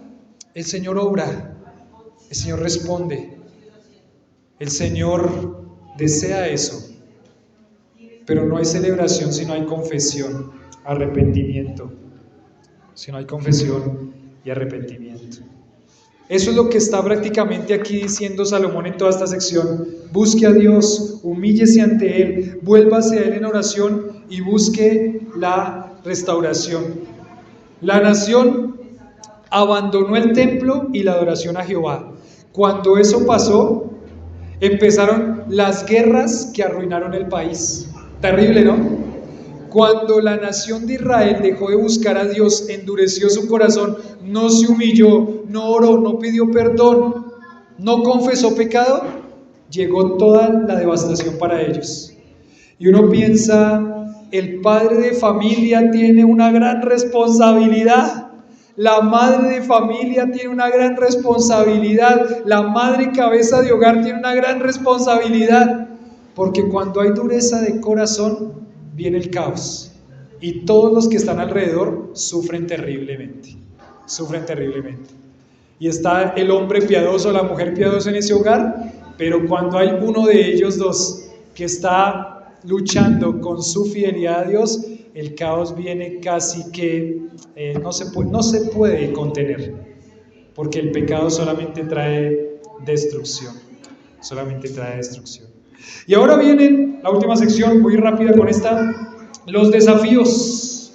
el Señor obra, el Señor responde. El Señor desea eso. Pero no hay celebración si no hay confesión, arrepentimiento. Si no hay confesión y arrepentimiento. Eso es lo que está prácticamente aquí diciendo Salomón en toda esta sección. Busque a Dios, humíllese ante Él, vuélvase a Él en oración y busque la restauración. La nación abandonó el templo y la adoración a Jehová. Cuando eso pasó, empezaron las guerras que arruinaron el país. Terrible, ¿no? Cuando la nación de Israel dejó de buscar a Dios, endureció su corazón, no se humilló, no oró, no pidió perdón, no confesó pecado, llegó toda la devastación para ellos. Y uno piensa, el padre de familia tiene una gran responsabilidad, la madre de familia tiene una gran responsabilidad, la madre cabeza de hogar tiene una gran responsabilidad, porque cuando hay dureza de corazón, viene el caos y todos los que están alrededor sufren terriblemente, y está el hombre piadoso, la mujer piadosa en ese hogar, pero cuando hay uno de ellos dos que está luchando con su fidelidad a Dios, el caos viene casi que no se puede contener, porque el pecado solamente trae destrucción. Y ahora viene la última sección, muy rápida con esta, los desafíos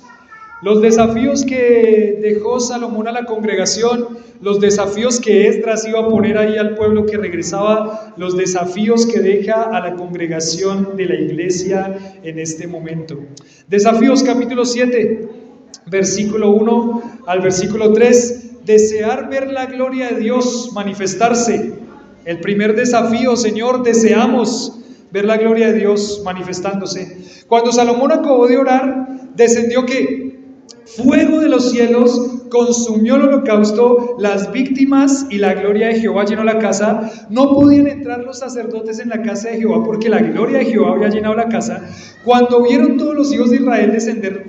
que dejó Salomón a la congregación, los desafíos que Esdras iba a poner ahí al pueblo que regresaba, los desafíos que deja a la congregación de la iglesia en este momento. Desafíos capítulo 7, versículo 1 al versículo 3, desear ver la gloria de Dios manifestarse. El primer desafío, Señor, deseamos ver la gloria de Dios manifestándose. Cuando Salomón acabó de orar, descendió ¿qué? Fuego de los cielos, consumió el holocausto, las víctimas, y la gloria de Jehová llenó la casa. No podían entrar los sacerdotes en la casa de Jehová porque la gloria de Jehová había llenado la casa. Cuando vieron todos los hijos de Israel descender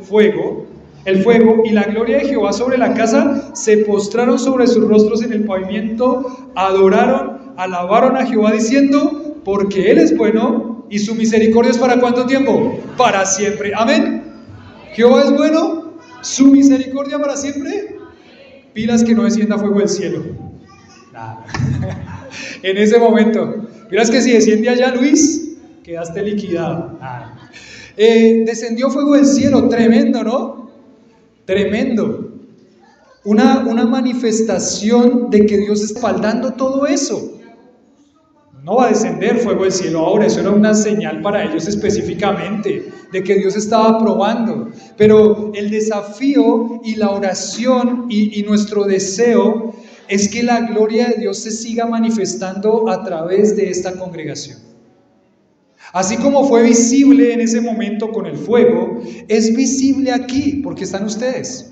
el fuego y la gloria de Jehová sobre la casa, se postraron sobre sus rostros en el pavimento, adoraron, alabaron a Jehová diciendo, porque Él es bueno y su misericordia es ¿para cuánto tiempo? Para siempre. Amén. Jehová es bueno, su misericordia para siempre. Pilas que no descienda fuego del cielo. Nada. En ese momento, pilas que si desciende allá, Luis, quedaste liquidado. Nada. Descendió fuego del cielo, tremendo, ¿no? Tremendo. Una manifestación de que Dios está respaldando todo eso. No va a descender fuego del cielo ahora, eso era una señal para ellos específicamente, de que Dios estaba probando. Pero el desafío y la oración y nuestro deseo es que la gloria de Dios se siga manifestando a través de esta congregación. Así como fue visible en ese momento con el fuego, es visible aquí, porque están ustedes.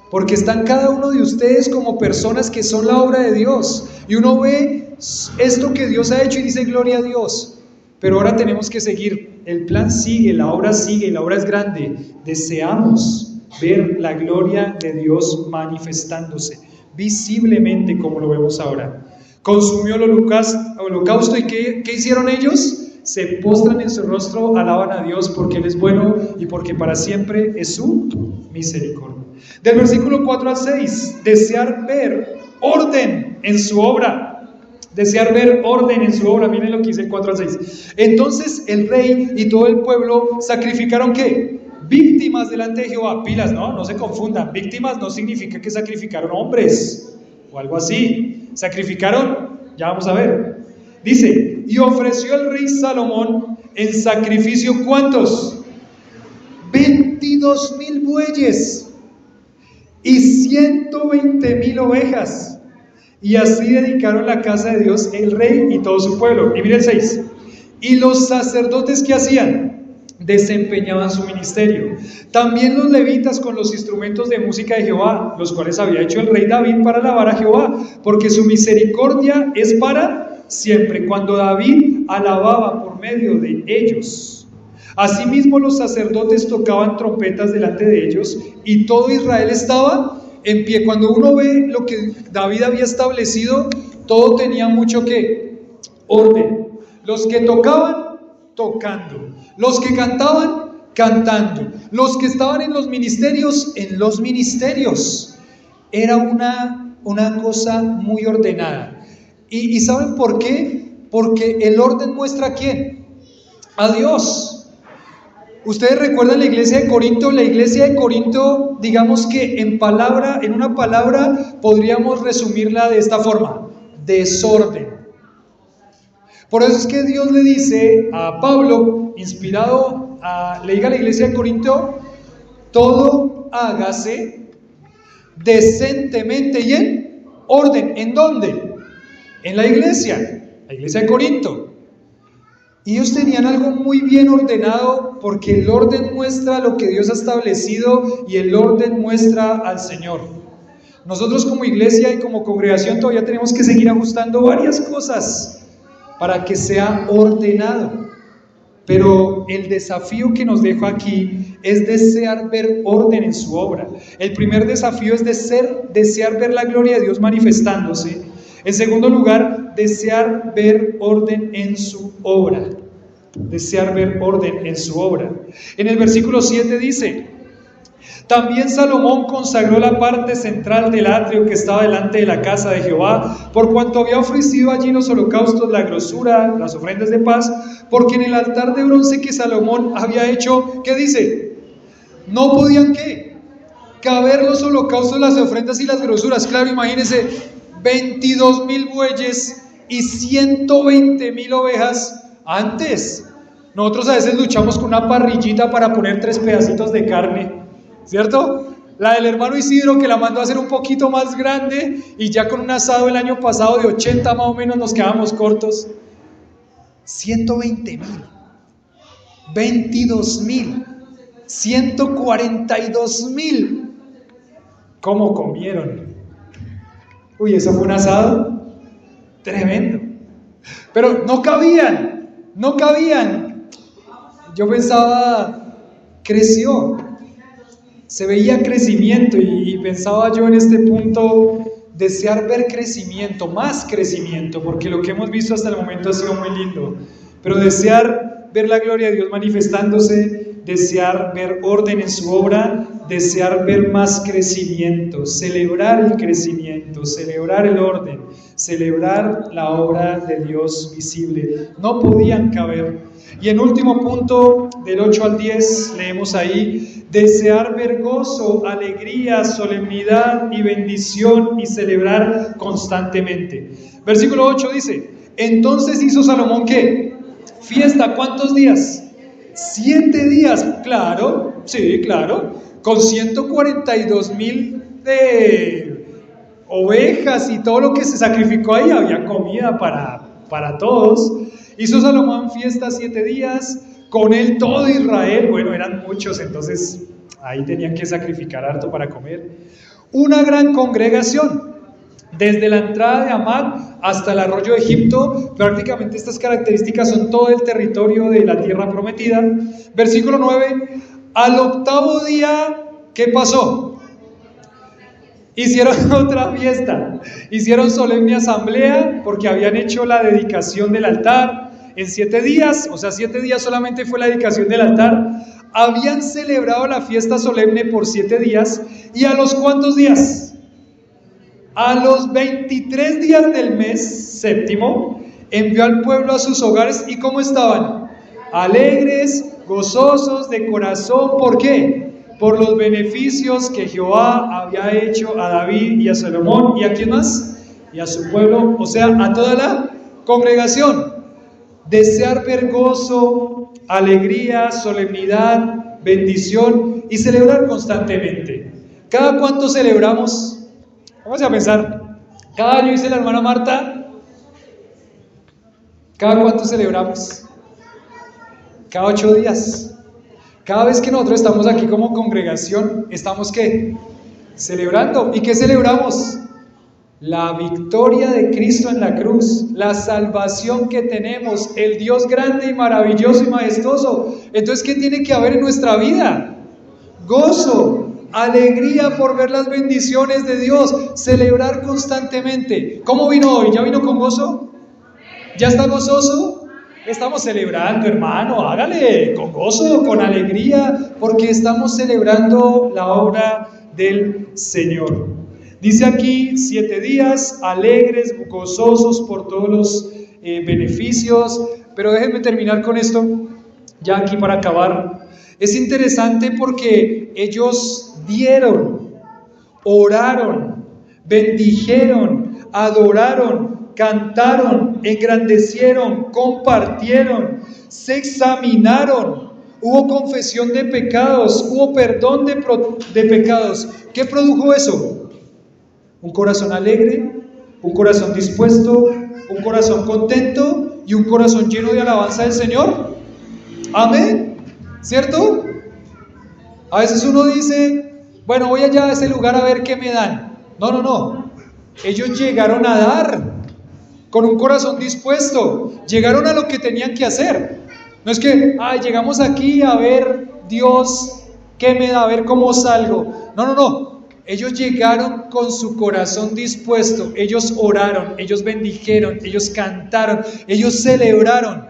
Porque están cada uno de ustedes como personas que son la obra de Dios. Y uno ve esto que Dios ha hecho y dice gloria a Dios. Pero ahora tenemos que seguir. El plan sigue, la obra sigue y la obra es grande. Deseamos ver la gloria de Dios manifestándose visiblemente como lo vemos ahora. Consumió el holocausto y ¿qué hicieron ellos? Se postran en su rostro, alaban a Dios porque Él es bueno y porque para siempre es su misericordia. Del versículo 4 al 6, desear ver orden en su obra. Desear ver orden en su obra. Miren lo que dice el 4 al 6. Entonces el rey y todo el pueblo sacrificaron ¿qué? víctimas delante de Jehová. Pilas, no se confundan. Víctimas no significa que sacrificaron hombres o algo así. Sacrificaron, ya vamos a ver. Dice, y ofreció el rey Salomón en sacrificio, ¿cuántos? 22,000 bueyes y 120,000 ovejas. Y así dedicaron la casa de Dios el rey y todo su pueblo. Y mire el 6. Y los sacerdotes, ¿qué hacían? Desempeñaban su ministerio. También los levitas con los instrumentos de música de Jehová, los cuales había hecho el rey David para alabar a Jehová, porque su misericordia es para siempre, cuando David alababa por medio de ellos. Asimismo los sacerdotes tocaban trompetas delante de ellos, y todo Israel estaba en pie. Cuando uno ve lo que David había establecido, todo tenía mucho que orden. Los que tocaban, tocando. Los que cantaban, cantando. Los que estaban en los ministerios, en los ministerios. Era una cosa muy ordenada. ¿Y saben por qué? Porque el orden muestra ¿a quién? A Dios. Ustedes recuerdan la iglesia de Corinto. La iglesia de Corinto, digamos que en una palabra podríamos resumirla de esta forma: desorden. Por eso es que Dios le dice a Pablo, inspirado, le diga a la iglesia de Corinto: todo hágase decentemente y en orden. ¿En dónde? En la iglesia de Corinto. Y ellos tenían algo muy bien ordenado, porque el orden muestra lo que Dios ha establecido y el orden muestra al Señor. Nosotros como iglesia y como congregación todavía tenemos que seguir ajustando varias cosas para que sea ordenado. Pero el desafío que nos dejo aquí es desear ver orden en su obra. El primer desafío es desear ver la gloria de Dios manifestándose. En segundo lugar, desear ver orden en su obra. Desear ver orden en su obra. En el versículo 7 dice: también Salomón consagró la parte central del atrio que estaba delante de la casa de Jehová, por cuanto había ofrecido allí los holocaustos, la grosura, las ofrendas de paz, porque en el altar de bronce que Salomón había hecho, ¿qué dice? No podían, ¿qué? Caber los holocaustos, las ofrendas y las grosuras. Claro, imagínense, 22,000 bueyes y 120,000 ovejas. Antes, nosotros a veces luchamos con una parrillita para poner 3 pedacitos de carne, ¿cierto? La del hermano Isidro, que la mandó a hacer un poquito más grande, y ya con un asado el año pasado de 80 más o menos nos quedamos cortos. 120,000, 22,000, 142,000. ¿Cómo comieron? Uy, eso fue un asado tremendo. Pero no cabían. Yo pensaba, creció. Se veía crecimiento, y pensaba yo en este punto, desear ver crecimiento, más crecimiento, porque lo que hemos visto hasta el momento ha sido muy lindo, pero desear ver la gloria de Dios manifestándose, desear ver orden en su obra, desear ver más crecimiento, celebrar el crecimiento, celebrar el orden, celebrar la obra de Dios visible. No podían caber. Y en último punto, del 8 al 10, leemos ahí: desear ver gozo, alegría, solemnidad y bendición, y celebrar constantemente. Versículo 8 dice: entonces hizo Salomón, ¿qué? Fiesta. ¿Cuántos días? 7 días. Claro, sí, claro. Con 142,000 de ovejas y todo lo que se sacrificó ahí, había comida para todos. Hizo Salomón fiesta 7 días, con él todo Israel. Bueno, eran muchos, entonces ahí tenían que sacrificar harto para comer. Una gran congregación, desde la entrada de Amad hasta el arroyo de Egipto. Prácticamente estas características son todo el territorio de la tierra prometida. Versículo 9: al octavo día, ¿qué pasó? Hicieron otra fiesta, hicieron solemne asamblea, porque habían hecho la dedicación del altar en 7 días, o sea, 7 días solamente fue la dedicación del altar. Habían celebrado la fiesta solemne por 7 días, ¿y a los cuántos días? A los 23 días del mes séptimo, envió al pueblo a sus hogares. ¿Y cómo estaban? Alegres, gozosos de corazón. ¿Por qué? Por los beneficios que Jehová había hecho a David y a Salomón, ¿y a quién más? Y a su pueblo, o sea, a toda la congregación. Desear ver gozo, alegría, solemnidad, bendición y celebrar constantemente. ¿Cada cuánto celebramos? Vamos a pensar. Cada año, dice la hermana Marta, ¿cada cuánto celebramos? Cada 8 días. Cada vez que nosotros estamos aquí como congregación, ¿estamos qué? Celebrando. ¿Y qué celebramos? La victoria de Cristo en la cruz, la salvación que tenemos, el Dios grande y maravilloso y majestuoso. Entonces, ¿qué tiene que haber en nuestra vida? Gozo, alegría por ver las bendiciones de Dios, celebrar constantemente. ¿Cómo vino hoy? ¿Ya vino con gozo? ¿Ya está gozoso? Estamos celebrando, hermano, hágale con gozo, con alegría, porque estamos celebrando la obra del Señor. Dice aquí 7 días, alegres, gozosos por todos los beneficios, pero déjenme terminar con esto, ya aquí para acabar. Es interesante porque ellos dieron, oraron, bendijeron, adoraron, cantaron, engrandecieron, compartieron, se examinaron, hubo confesión de pecados, hubo perdón de pecados. ¿Qué produjo eso? Un corazón alegre, un corazón dispuesto, un corazón contento y un corazón lleno de alabanza del Señor. Amén, ¿cierto? A veces uno dice, bueno, voy allá a ese lugar a ver qué me dan. No. Ellos llegaron a dar con un corazón dispuesto, llegaron a lo que tenían que hacer. No es que, llegamos aquí a ver Dios qué me da, a ver cómo salgo. No. Ellos llegaron con su corazón dispuesto, ellos oraron, ellos bendijeron, ellos cantaron, ellos celebraron.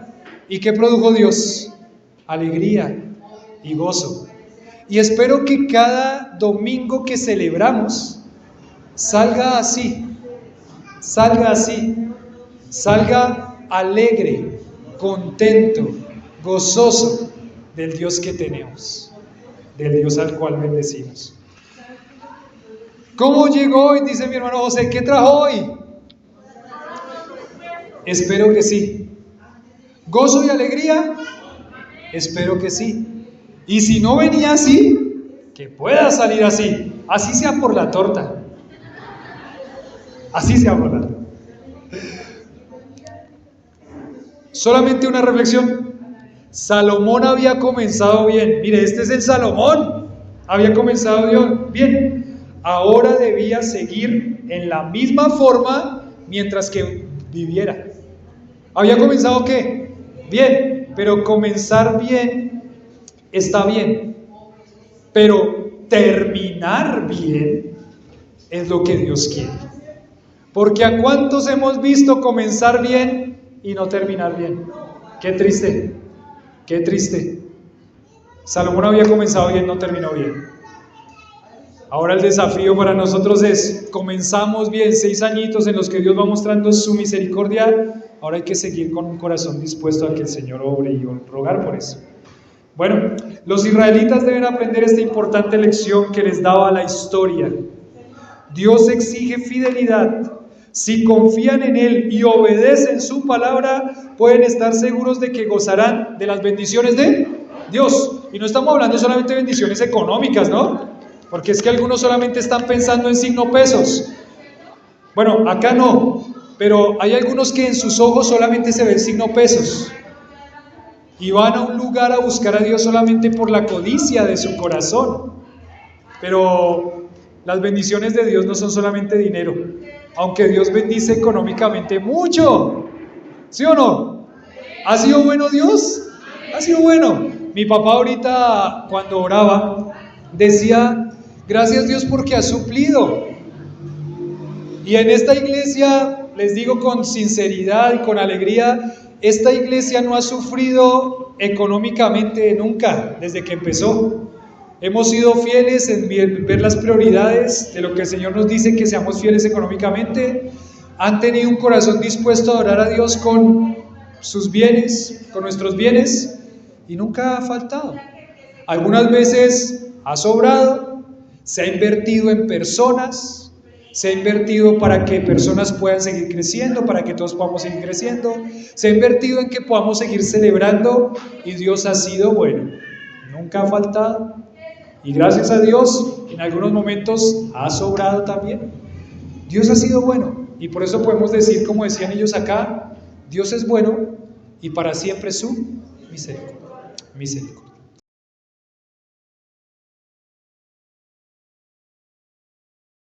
¿Y qué produjo Dios? Alegría y gozo. Y espero que cada domingo que celebramos salga así, salga alegre, contento, gozoso del Dios que tenemos, del Dios al cual bendecimos. ¿Cómo llegó hoy? Dice mi hermano José. ¿Qué trajo hoy? Espero que sí. ¿Gozo y alegría? Espero que sí. Y si no venía así, que pueda salir así. Así sea por la torta. Así sea por la torta. Solamente una reflexión. Salomón había comenzado bien. Mire, este es el Salomón. Había comenzado bien. Ahora debía seguir en la misma forma mientras que viviera. Había comenzado ¿qué? Bien, pero comenzar bien está bien, pero terminar bien es lo que Dios quiere. Porque ¿a cuántos hemos visto comenzar bien y no terminar bien? Qué triste, qué triste. Salomón había comenzado bien, no terminó bien. Ahora el desafío para nosotros es, comenzamos bien, 6 añitos en los que Dios va mostrando su misericordia, ahora hay que seguir con un corazón dispuesto a que el Señor obre y rogar por eso. Bueno, los israelitas deben aprender esta importante lección que les daba la historia. Dios exige fidelidad. Si confían en Él y obedecen su palabra, pueden estar seguros de que gozarán de las bendiciones de Dios. Y no estamos hablando solamente de bendiciones económicas, ¿no? Porque es que algunos solamente están pensando en signo pesos. Bueno, acá no, pero hay algunos que en sus ojos solamente se ven signo pesos. Y van a un lugar a buscar a Dios solamente por la codicia de su corazón. Pero las bendiciones de Dios no son solamente dinero, aunque Dios bendice económicamente mucho. ¿Sí o no? ¿Ha sido bueno Dios? Ha sido bueno. Mi papá ahorita cuando oraba decía, gracias Dios porque has suplido. Y en esta iglesia, les digo con sinceridad y con alegría, esta iglesia no ha sufrido económicamente nunca desde que empezó. Hemos sido fieles en ver las prioridades de lo que el Señor nos dice, que seamos fieles económicamente. Han tenido un corazón dispuesto a adorar a Dios con sus bienes, con nuestros bienes. y nunca ha faltado. Algunas veces ha sobrado, se ha invertido en personas, se ha invertido para que personas puedan seguir creciendo, para que todos podamos seguir creciendo, se ha invertido en que podamos seguir celebrando y Dios ha sido bueno, nunca ha faltado. Y gracias a Dios, en algunos momentos ha sobrado también. Dios ha sido bueno y por eso podemos decir, como decían ellos acá, Dios es bueno y para siempre su misericordia.